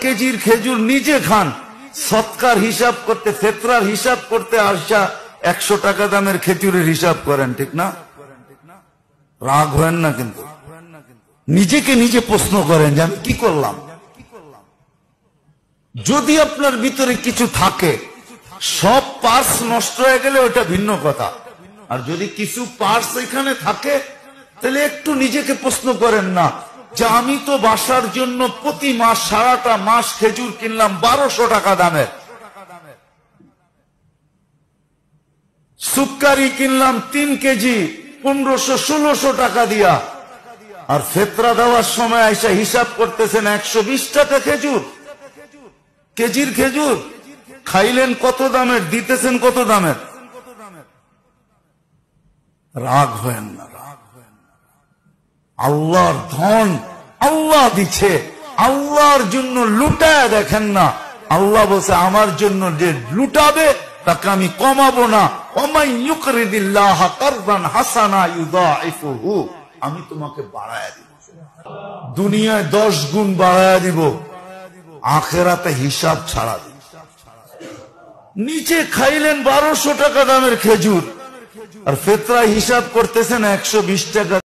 কেজির খেজুর নিজে খান, সৎকার হিসাব করতে, ফেতরার হিসাব করতে আসা 100 টাকা দামের খেজুরের হিসাব করেন, ঠিক না? রাগ হয় না, কিন্তু নিজেকে নিজে প্রশ্ন করেন যে আমি কি করলাম। যদি আপনার ভিতরে কিছু থাকে, সব পার্স নষ্ট হয়ে গেলে ওটা ভিন্ন কথা, আর যদি কিছু পার্স এখানে থাকে তাহলে একটু নিজেকে প্রশ্ন করেন না যে আমি তো বাসার জন্য প্রতি মাস সারাটা মাস খেজুর কিনলাম 1200 টাকা দামের, সুক্কারি কিনলাম 3 কেজি 1500-1600 টাকা দিয়া, আর ফেতরা দেওয়ার সময় আইসা হিসাব করতেছেন 120 টাকা খেজুর, কেজির খেজুর। খাইলেন কত দামের, দিতেছেন কত দামের? রাগ হয় না, আল্লাহর ধন আল্লাহ দিচ্ছে, আল্লাহর জন্য লুটায় দেখেন না। আল্লাহ বলছে আমার জন্য যে লুটাবে তাকে আমি কমাবো না, ওমাই ইউকরিদিল্লাহ কারদান হাসানা ইউদাইফুহু, আমি তোমাকে বাড়ায়া দিব, দুনিয়ায় 10 গুণ বাড়ায়া দিব, আখিরাতে হিসাব ছাড়া দিব। নিচে খাইলেন 1200 টাকা দামের খেজুর, আর ফেতরা হিসাব করতেছেন 120 টাকা।